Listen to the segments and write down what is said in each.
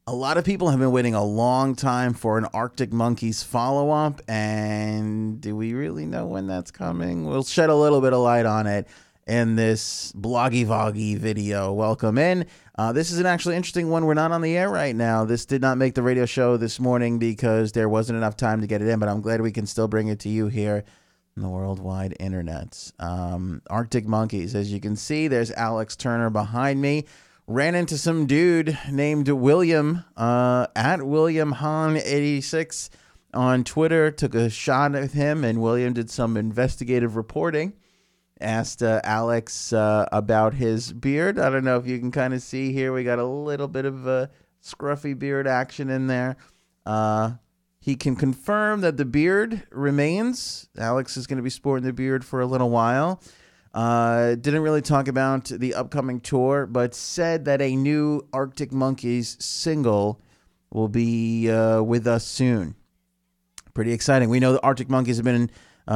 A lot of people have been waiting a long time for an Arctic Monkeys follow up, and do we really know when that's coming? We'll shed a little bit of light on it in this Bloggy Voggy video. Welcome in. This is an actually interesting one. We're not on the air right now. This did not make the radio show this morning because there wasn't enough time to get it in, but I'm glad we can still bring it to you here on the worldwide internet. Arctic Monkeys, as you can see, there's Alex Turner behind me. Ran into some dude named William at William Han 86 on Twitter. Took a shot at him, and William did some investigative reporting. Asked Alex about his beard. I don't know if you can kind of see here. We got a little bit of scruffy beard action in there. He can confirm that the beard remains. Alex is going to be sporting the beard for a little while. Didn't really talk about the upcoming tour, but said that a new Arctic Monkeys single will be with us soon. Pretty exciting. We know the Arctic Monkeys have been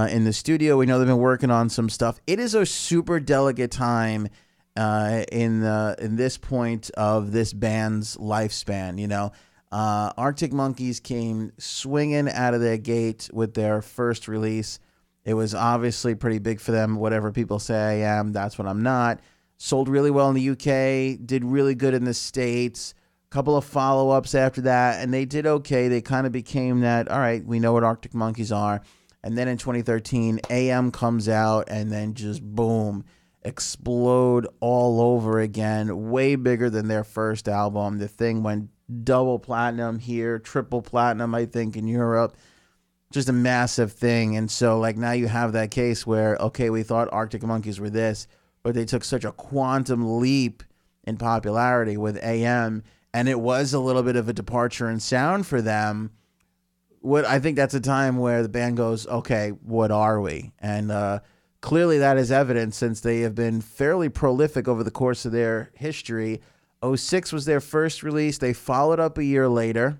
in the studio. We know they've been working on some stuff. It is a super delicate time in this point of this band's lifespan. You know, Arctic Monkeys came swinging out of their gate with their first release. It was obviously pretty big for them. Whatever people say I am, that's what I'm not. Sold really well in the UK, did really good in the States. A couple of follow-ups after that, and they did okay. They kind of became that, all right, we know what Arctic Monkeys are. And then in 2013, AM comes out, and then just boom, explode all over again. Way bigger than their first album. The thing went double platinum here, triple platinum, I think, in Europe. Just a massive thing. And so like now you have that case where, okay, we thought Arctic Monkeys were this, but they took such a quantum leap in popularity with AM, and it was a little bit of a departure in sound for them. What I think that's a time where the band goes, okay, what are we? And clearly that is evident since they have been fairly prolific over the course of their history. '06 was their first release. They followed up a year later.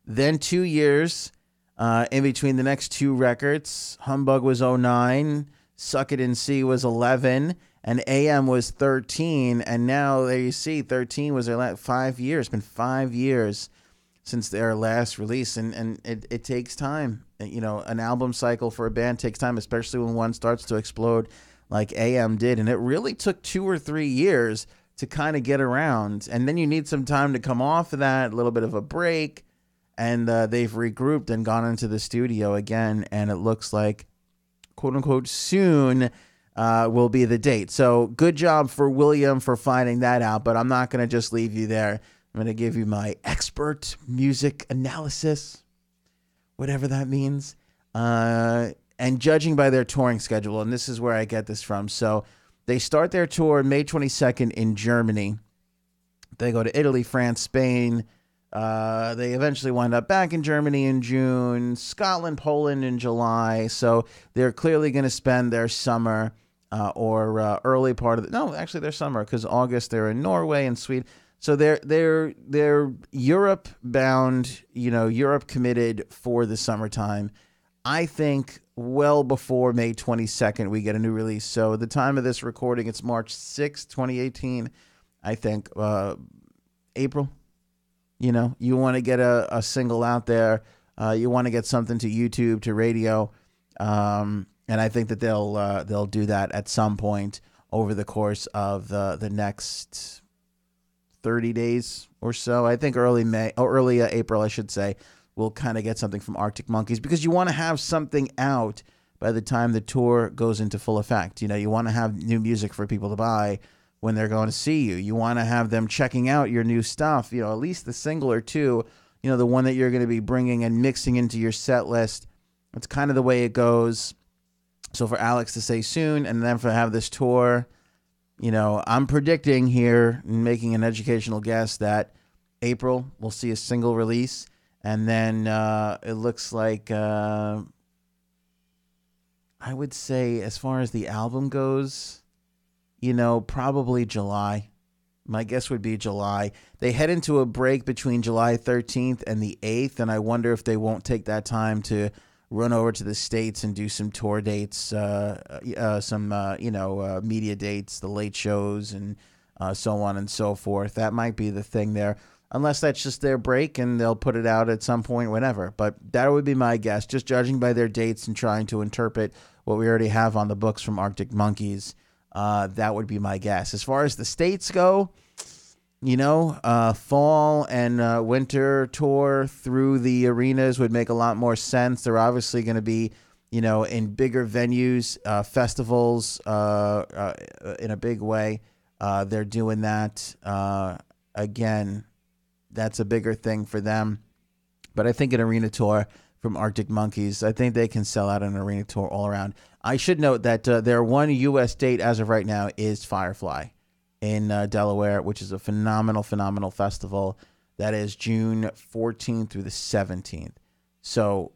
Then 2 years in between the next two records. Humbug was '09, Suck It and See was 11, and AM was 13. And now there you see, 13 was their last 5 years. It's been 5 years since their last release, and it takes time. You know, an album cycle for a band takes time, especially when one starts to explode like AM did. And it really took 2 or 3 years to kind of get around. And then you need some time to come off of that, a little bit of a break. And they've regrouped and gone into the studio again, and it looks like, quote unquote, soon will be the date. So good job for William for finding that out, but I'm not going to just leave you there. I'm going to give you my expert music analysis, whatever that means. And judging by their touring schedule, and this is where I get this from. So they start their tour May 22nd in Germany. They go to Italy, France, Spain. They eventually wind up back in Germany in June, Scotland, Poland in July. So they're clearly going to spend their summer or early part of actually their summer, because August they're in Norway and Sweden. So they're Europe bound, you know, Europe committed for the summertime. I think well before May 22nd we get a new release. So at the time of this recording, it's March 6th, 2018. I think April. You know, you want to get a single out there. You want to get something to YouTube, to radio. And I think that they'll do that at some point over the course of the next 30 days or so. I think early April, I should say, we'll kind of get something from Arctic Monkeys, because you want to have something out by the time the tour goes into full effect. You know, you want to have new music for people to buy when they're going to see you. You want to have them checking out your new stuff, you know, at least the single or two, you know, the one that you're going to be bringing and mixing into your set list. It's kind of the way it goes. So for Alex to say soon, and then for have this tour, you know, I'm predicting here, making an educational guess, that April we'll see a single release, and then it looks like I would say, as far as the album goes, you know, probably July. My guess would be July. They head into a break between July 13th and the 8th, and I wonder if they won't take that time to run over to the States and do some tour dates, some media dates, the late shows, and so on and so forth. That might be the thing there. unless that's just their break and they'll put it out at some point, whenever. But that would be my guess, just judging by their dates and trying to interpret what we already have on the books from Arctic Monkeys. That would be my guess. As far as the states go, fall and winter tour through the arenas would make a lot more sense. They're obviously going to be, in bigger venues, festivals in a big way. They're doing that. Again, that's a bigger thing for them. But I think an arena tour from Arctic Monkeys, I think they can sell out an arena tour all around. I should note that their one U.S. date as of right now is Firefly in Delaware, which is a phenomenal festival. That is June 14th through the 17th. So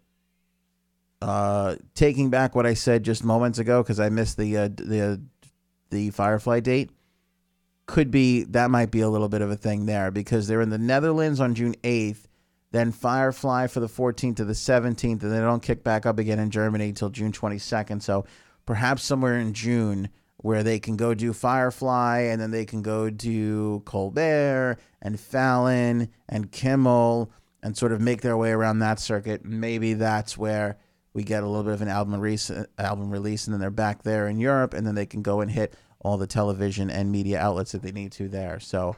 taking back what I said just moments ago, because I missed the Firefly date, that might be a little bit of a thing there, because they're in the Netherlands on June 8th, then Firefly for the 14th to the 17th, and they don't kick back up again in Germany until June 22nd. So perhaps somewhere in June where they can go do Firefly, and then they can go do Colbert and Fallon and Kimmel and sort of make their way around that circuit. Maybe that's where we get a little bit of an album release, and then they're back there in Europe, and then they can go and hit all the television and media outlets that they need to there. So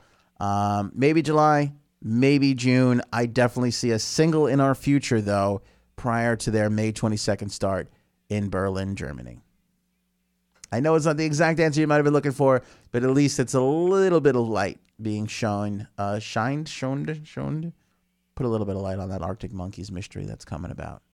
maybe July, maybe June. I definitely see a single in our future, though, prior to their May 22nd start in Berlin, Germany. I know it's not the exact answer you might have been looking for, but at least it's a little bit of light being shown. Put a little bit of light on that Arctic Monkeys mystery that's coming about.